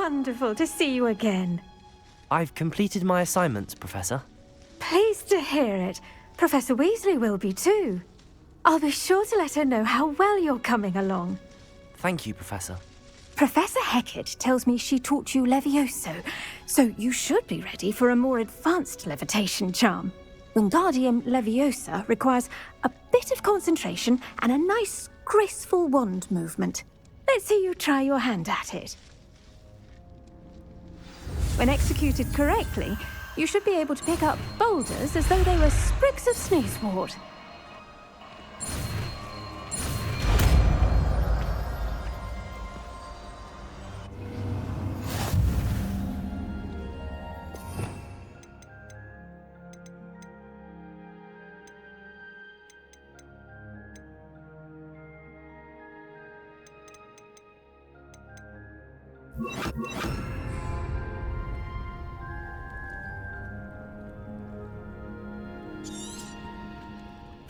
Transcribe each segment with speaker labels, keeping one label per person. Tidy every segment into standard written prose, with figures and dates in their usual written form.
Speaker 1: wonderful to see you again.
Speaker 2: I've completed my assignment, Professor.
Speaker 1: Pleased to hear it. Professor Weasley will be too. I'll be sure to let her know how well you're coming along.
Speaker 2: Thank you, Professor.
Speaker 1: Professor Hecat tells me she taught you Levioso, so you should be ready for a more advanced levitation charm. Wingardium Leviosa requires a bit of concentration and a nice, graceful wand movement. Let's see you try your hand at it. When executed correctly, you should be able to pick up boulders as though they were sprigs of sneezewort.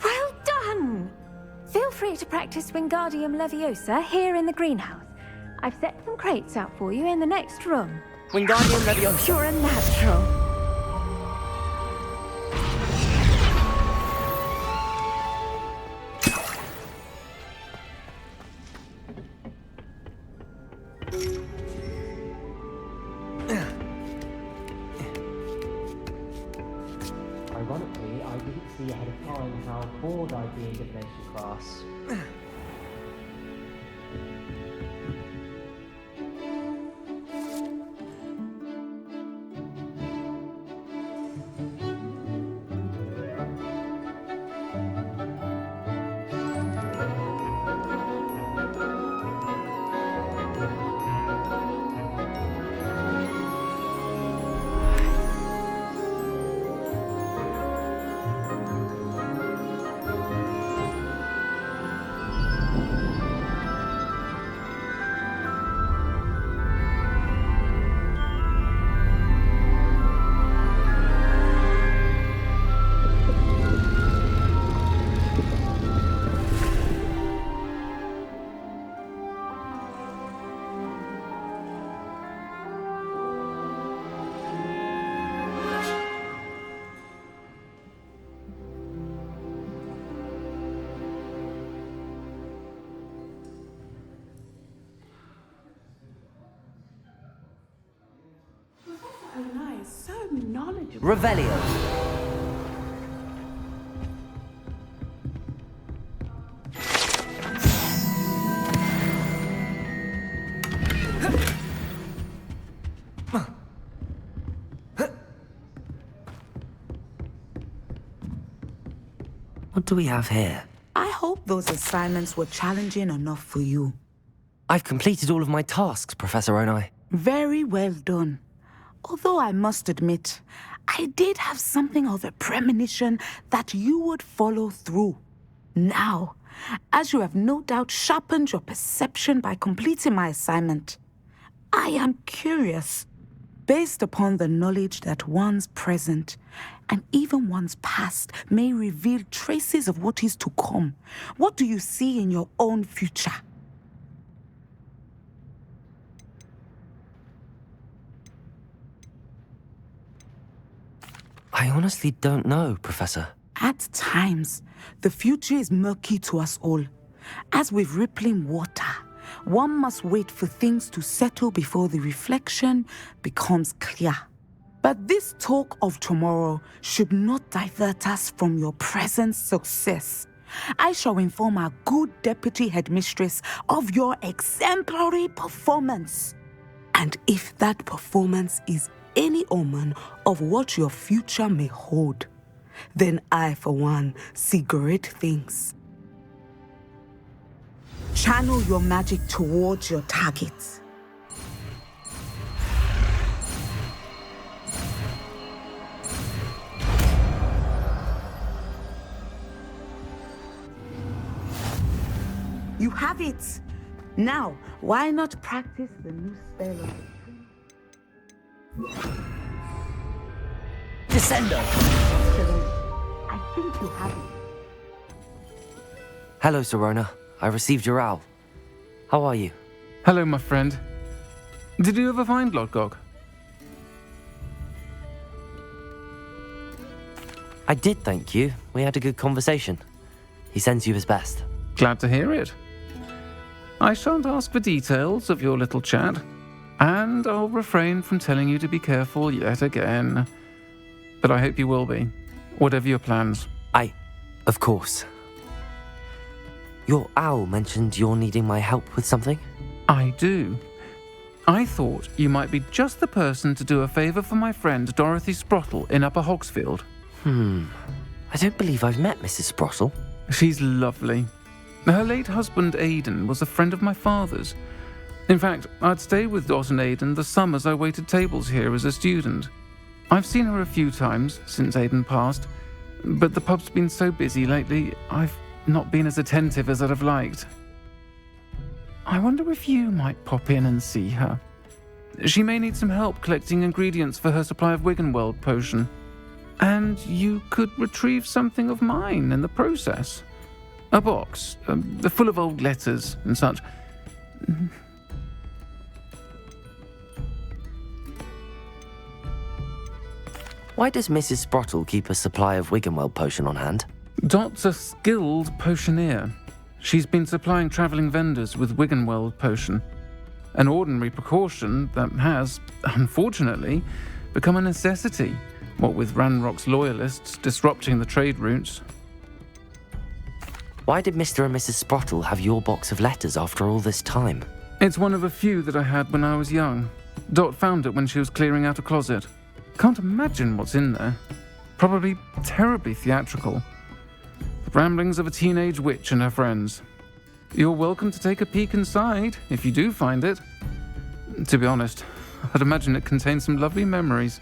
Speaker 1: Well done! Feel free to practice Wingardium Leviosa here in the greenhouse. I've set some crates out for you in the next room.
Speaker 2: Wingardium Leviosa.
Speaker 1: You're a natural.
Speaker 2: Ironically, I didn't see ahead of time how bored I'd be in divination class.
Speaker 3: So knowledgeable.
Speaker 2: Revelio. What do we have here?
Speaker 3: I hope those assignments were challenging enough for you.
Speaker 2: I've completed all of my tasks, Professor Onai.
Speaker 3: Very well done. Although I must admit, I did have something of a premonition that you would follow through. Now, as you have no doubt sharpened your perception by completing my assignment, I am curious, based upon the knowledge that one's present and even one's past may reveal traces of what is to come. What do you see in your own future?
Speaker 2: I honestly don't know, Professor.
Speaker 3: At times, the future is murky to us all. As with rippling water, one must wait for things to settle before the reflection becomes clear. But this talk of tomorrow should not divert us from your present success. I shall inform our good deputy headmistress of your exemplary performance. And if that performance is any omen of what your future may hold, then I, for one, see great things. Channel your magic towards your target. You have it! Now, why not practice the new spell of the
Speaker 2: Descendo!
Speaker 3: I think you have it.
Speaker 2: Hello, Sirona. I received your owl. How are you?
Speaker 4: Hello, my friend. Did you ever find Lodgok?
Speaker 5: I did, thank you. We had a good conversation. He sends you his best.
Speaker 4: Glad to hear it. I shan't ask for details of your little chat, and I'll refrain from telling you to be careful yet again. But I hope you will be, whatever your plans.
Speaker 5: Of course. Your owl mentioned you're needing my help with something?
Speaker 4: I do. I thought you might be just the person to do a favour for my friend Dorothy Sprottle in Upper Hogsfield.
Speaker 5: I don't believe I've met Mrs. Sprottle.
Speaker 4: She's lovely. Her late husband Aidan was a friend of my father's. In fact, I'd stay with Dot and Aidan the summers I waited tables here as a student. I've seen her a few times since Aidan passed, but the pub's been so busy lately, I've not been as attentive as I'd have liked. I wonder if you might pop in and see her. She may need some help collecting ingredients for her supply of Wiggenweld potion. And you could retrieve something of mine in the process. A box, full of old letters and such.
Speaker 5: Why does Mrs. Sprottle keep a supply of Wiggenweld potion on hand?
Speaker 4: Dot's a skilled potioneer. She's been supplying travelling vendors with Wiggenweld potion. An ordinary precaution that has, unfortunately, become a necessity, what with Ranrock's loyalists disrupting the trade routes.
Speaker 5: Why did Mr. and Mrs. Sprottle have your box of letters after all this time?
Speaker 4: It's one of a few that I had when I was young. Dot found it when she was clearing out a closet. Can't imagine what's in there. Probably terribly theatrical. The ramblings of a teenage witch and her friends. You're welcome to take a peek inside, if you do find it. To be honest, I'd imagine it contains some lovely memories.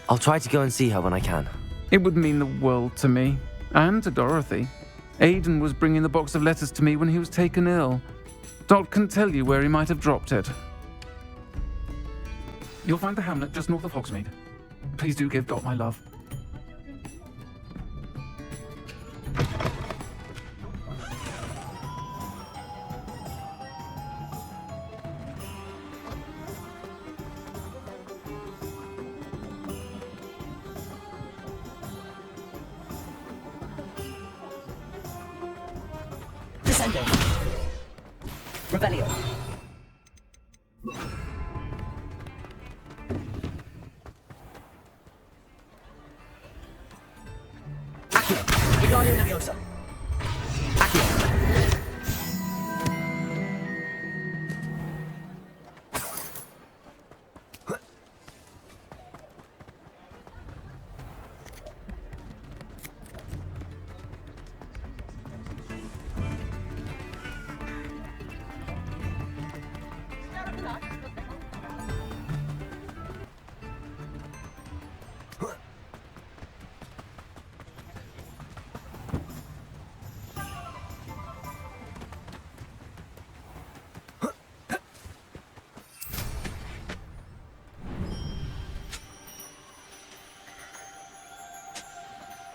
Speaker 5: I'll try to go and see her when I can.
Speaker 4: It would mean the world to me, and to Dorothy. Aidan was bringing the box of letters to me when he was taken ill. Dot can tell you where he might have dropped it. You'll find the hamlet just north of Hogsmeade. Please do give Dot my love.
Speaker 6: Descendo. Revelio. Accio. Wingardium Leviosa. Accio.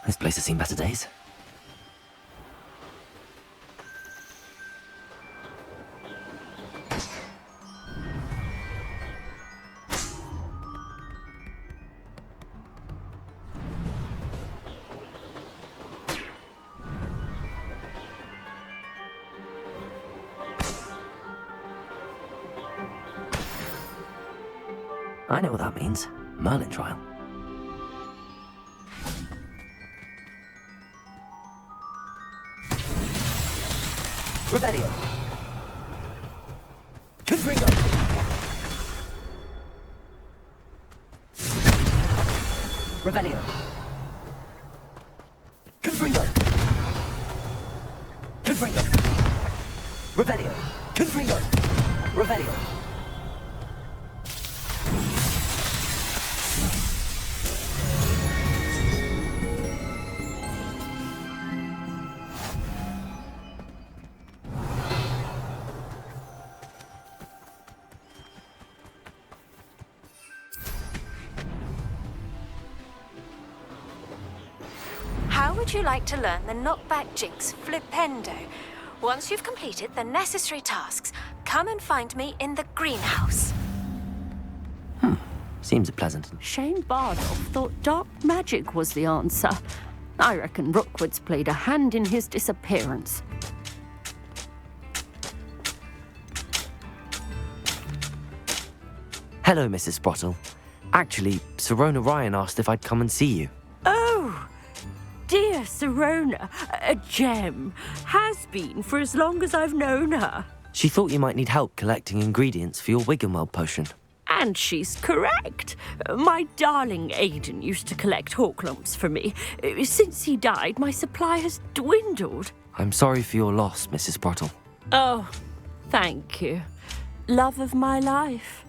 Speaker 5: This place has seen better days. I know what that means. Merlin trial.
Speaker 6: Revelio. Confringo. Revelio. Confringo. Confringo. Revelio. Confringo. Revelio.
Speaker 1: How would you like to learn the knockback jinx flipendo? Once you've completed the necessary tasks, come and find me in the greenhouse.
Speaker 5: Seems pleasant.
Speaker 7: Shane Bardolph thought dark magic was the answer. I reckon Rookwood's played a hand in his disappearance.
Speaker 5: Hello, Mrs. Sprottle. Actually, Sirona Ryan asked if I'd come and see you.
Speaker 7: Oh, dear Sirona, a gem. Has been for as long as I've known her.
Speaker 5: She thought you might need help collecting ingredients for your Wiggenweld potion.
Speaker 7: And she's correct. My darling Aidan used to collect hawklumps for me. Since he died, my supply has dwindled.
Speaker 5: I'm sorry for your loss, Mrs. Sprottle.
Speaker 7: Oh, thank you. Love of my life.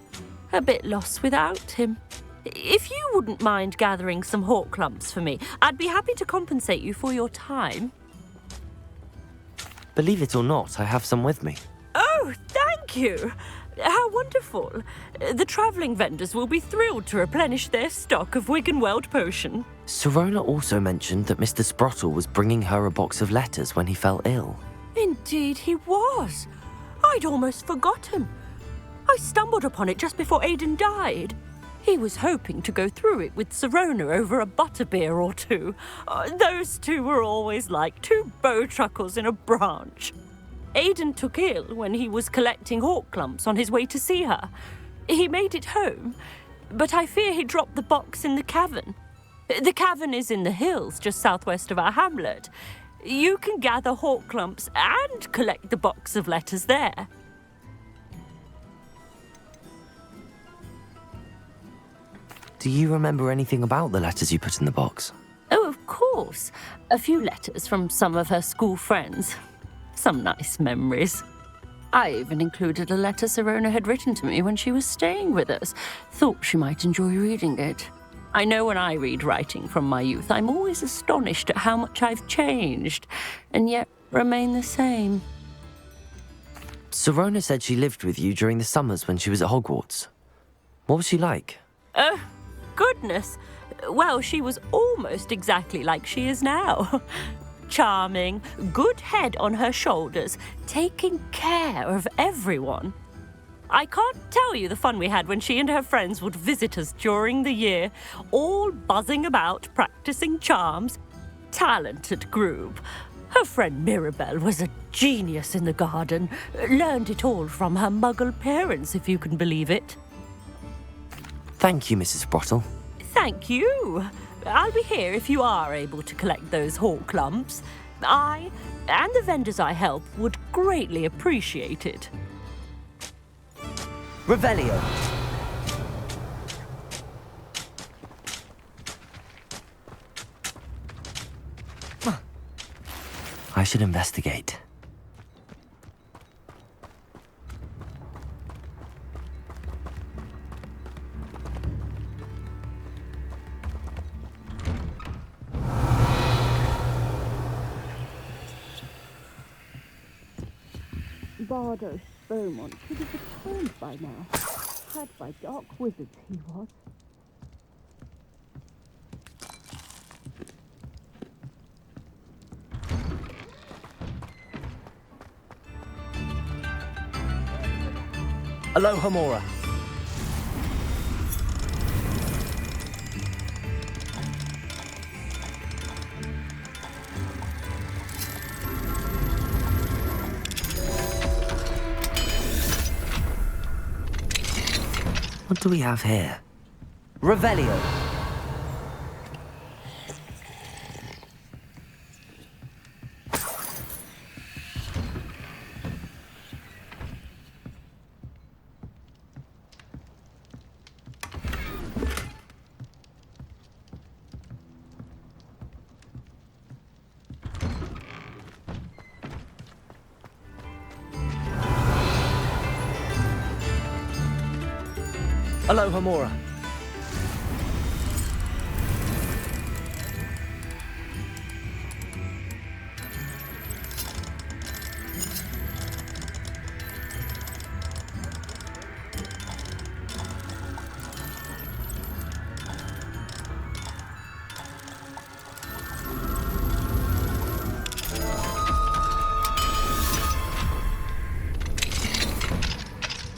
Speaker 7: A bit lost without him. If you wouldn't mind gathering some hawklumps for me, I'd be happy to compensate you for your time.
Speaker 5: Believe it or not, I have some with me.
Speaker 7: Oh, thank you. How wonderful. The travelling vendors will be thrilled to replenish their stock of Wiggenweld potion.
Speaker 5: Sirona also mentioned that Mr. Sprottle was bringing her a box of letters when he fell ill.
Speaker 7: Indeed he was. I'd almost forgotten. I stumbled upon it just before Aidan died. He was hoping to go through it with Sirona over a butterbeer or two. Those two were always like two bowtruckles in a branch. Aidan took ill when he was collecting hawklumps on his way to see her. He made it home, but I fear he dropped the box in the cavern. The cavern is in the hills just southwest of our hamlet. You can gather hawklumps and collect the box of letters there.
Speaker 5: Do you remember anything about the letters you put in the box?
Speaker 7: Oh, of course. A few letters from some of her school friends. Some nice memories. I even included a letter Sirona had written to me when she was staying with us. Thought she might enjoy reading it. I know when I read writing from my youth, I'm always astonished at how much I've changed, and yet remain the same.
Speaker 5: Sirona said she lived with you during the summers when she was at Hogwarts. What was she like?
Speaker 7: Oh, goodness. Well, she was almost exactly like she is now. Charming, good head on her shoulders, taking care of everyone. I can't tell you the fun we had when she and her friends would visit us during the year, all buzzing about, practicing charms. Talented group. Her friend Mirabelle was a genius in the garden. Learned it all from her muggle parents, if you can believe it.
Speaker 5: Thank you, Mrs. Sprottle.
Speaker 7: Thank you. I'll be here if you are able to collect those hawklumps. I, and the vendors I help, would greatly appreciate it.
Speaker 6: Revelio.
Speaker 5: I should investigate.
Speaker 7: Bardo Beaumont should have returned by now. Had by dark wizards he was.
Speaker 6: Aloha Mora.
Speaker 5: What do we have here?
Speaker 6: Revelio. Aloha Mora.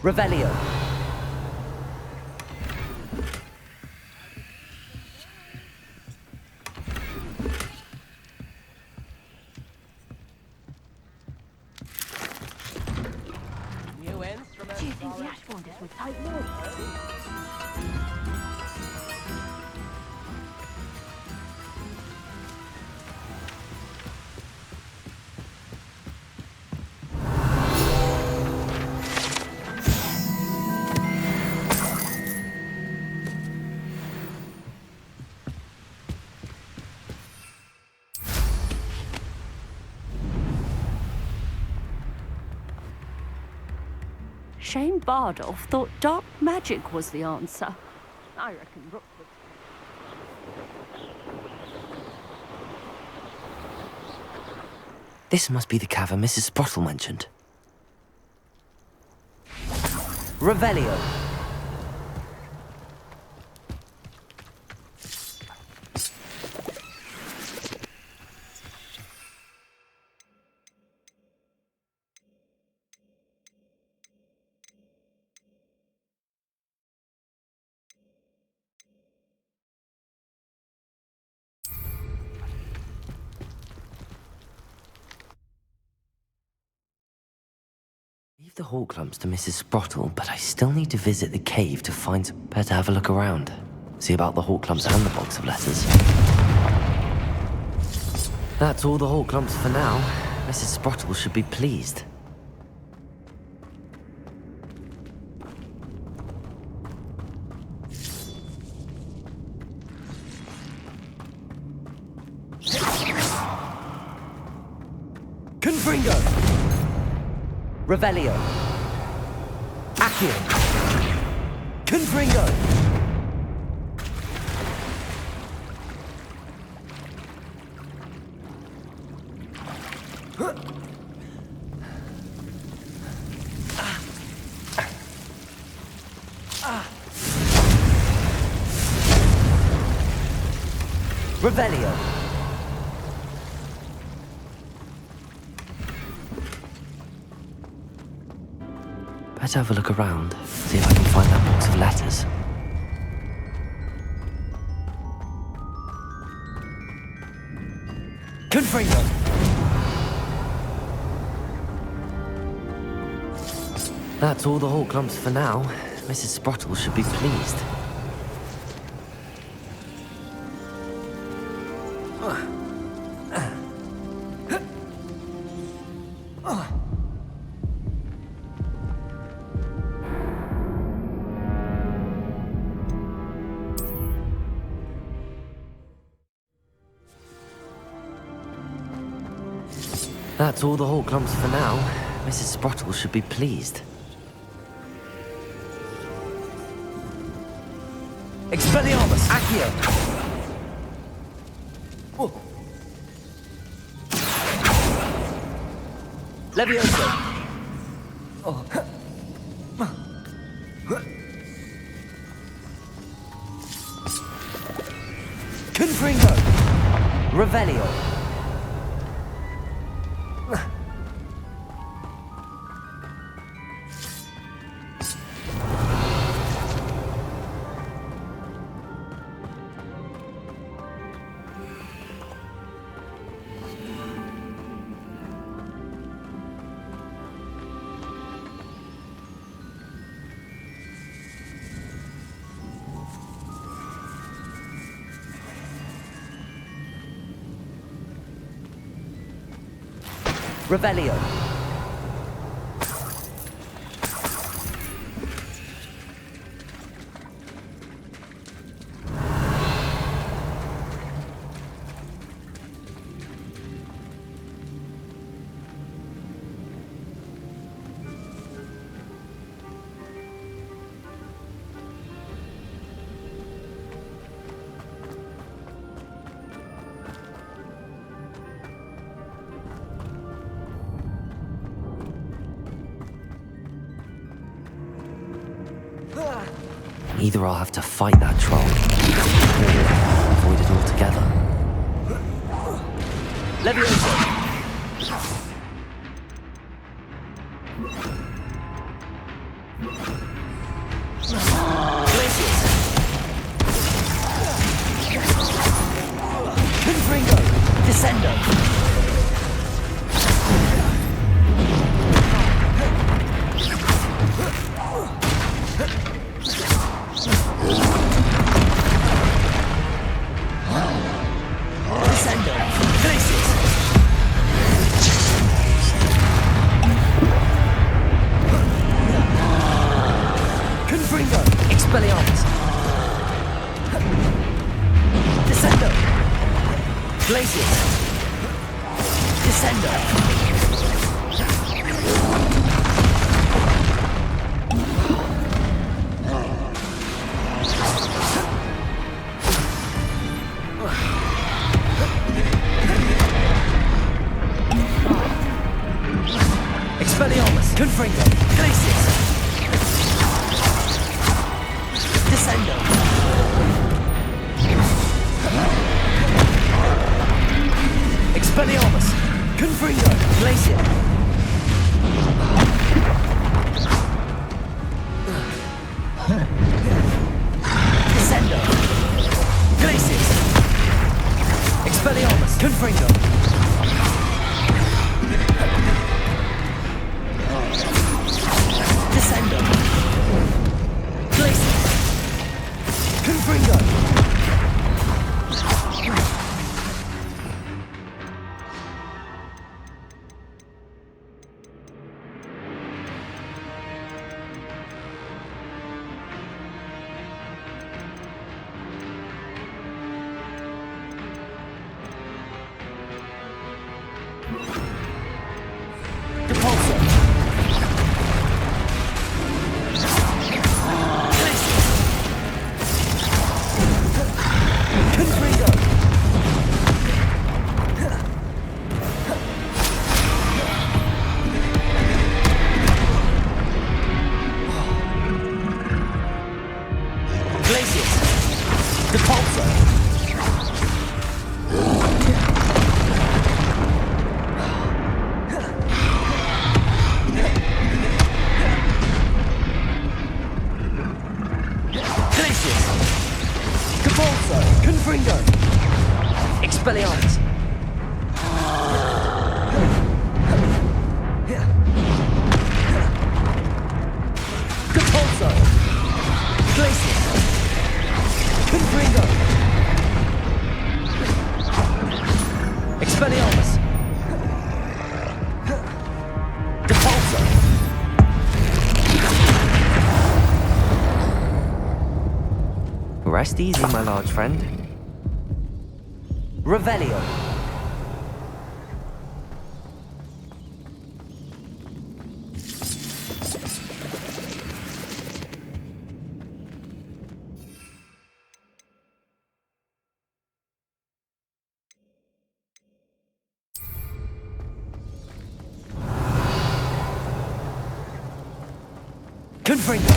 Speaker 6: Revelio.
Speaker 1: Do you think the Ashbonders would take more?
Speaker 7: Shane Bardolph thought dark magic was the answer. I reckon Rook would.
Speaker 5: This must be the cavern Mrs. Sprottle mentioned.
Speaker 6: Revelio.
Speaker 5: Leave the Hawklumps to Mrs. Sprottle, but I still need to visit the cave to find... Better have a look around. See about the Hawklumps and the box of letters. That's all the Hawklumps for now. Mrs. Sprottle should be pleased.
Speaker 6: Confringo. Revelio. Accio. Confringo. Revelio.
Speaker 5: Better have a look around, see if I can find that box of letters.
Speaker 6: Confringo.
Speaker 5: That's all the Hawklumps for now. Mrs. Sprottle should be pleased. That's all the Hawklumps for now. Mrs. Sprottle should be pleased.
Speaker 6: Expelliarmus. Accio. Oh. Leviosa. Oh. Confringo. Revelio. Revelio.
Speaker 5: Either I'll have to fight that troll, or avoid it altogether.
Speaker 6: Leviosa. Glacius. Confringo. Descendo. Descendo. Glacius. Confringo. Expelliarmus. Descendo. Glacius. Descendo. Expelliarmus. Confringo. Glacius. Descendo. Expelliarmus. Confringo. Glacier. Descendo. Glacius. Expelliarmus. Confringo. Descendo. Glacius. Confringo. Depulso. Confringo. Glacius. Depulso. Glacius. Depulso. Confringo. Expelliarmus. Depulso. Glacius. Confringo. Expelliarmus. Depulso.
Speaker 5: Rest easy, my large friend.
Speaker 6: Revelio. Confringo.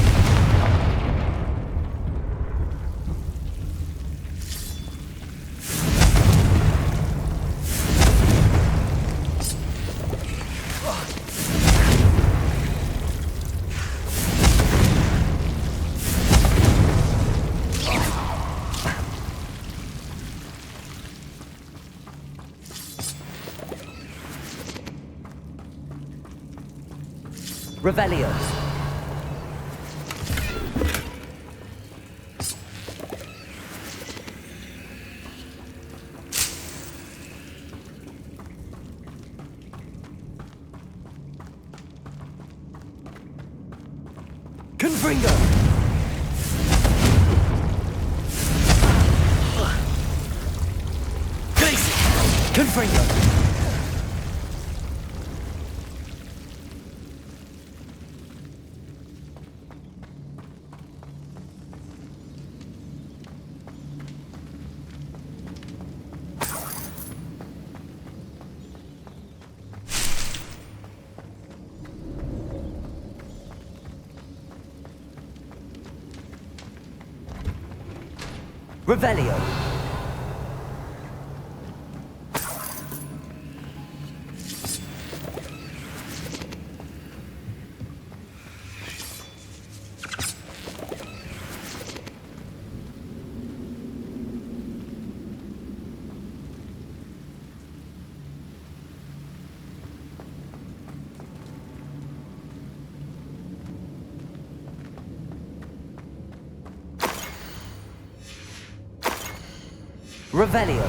Speaker 6: Revelio. Confringo. Glacius. Confringo. Revelio.
Speaker 5: Revelio.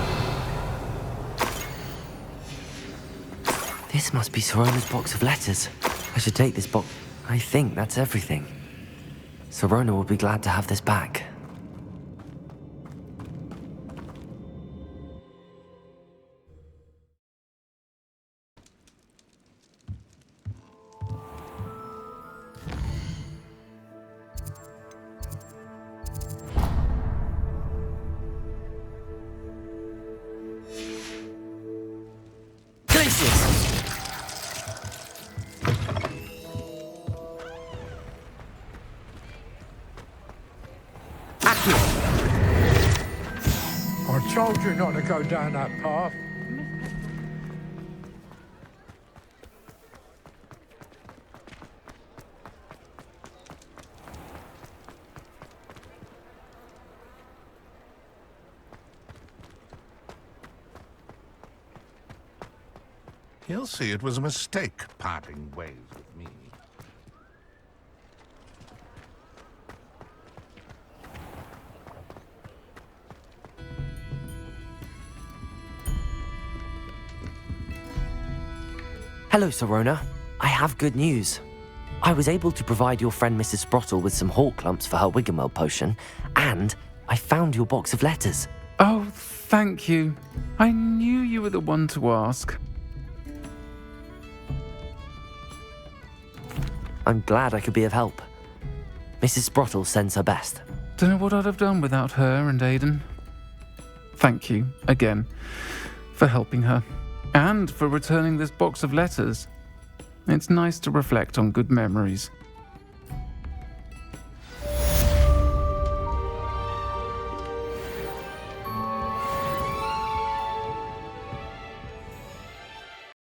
Speaker 5: This must be Sirona's box of letters. I should take this box. I think that's everything. Sirona will be glad to have this back.
Speaker 8: I told you not to go down that path.
Speaker 9: He'll see it was a mistake parting ways with me.
Speaker 5: Hello, Sirona. I have good news. I was able to provide your friend Mrs. Sprottle with some hawk clumps for her Wiggenweld potion, and I found your box of letters.
Speaker 4: Oh, thank you. I knew you were the one to ask.
Speaker 5: I'm glad I could be of help. Mrs. Sprottle sends her best.
Speaker 4: Don't know what I'd have done without her and Aidan. Thank you, again, for helping her. And for returning this box of letters. It's nice to reflect on good memories.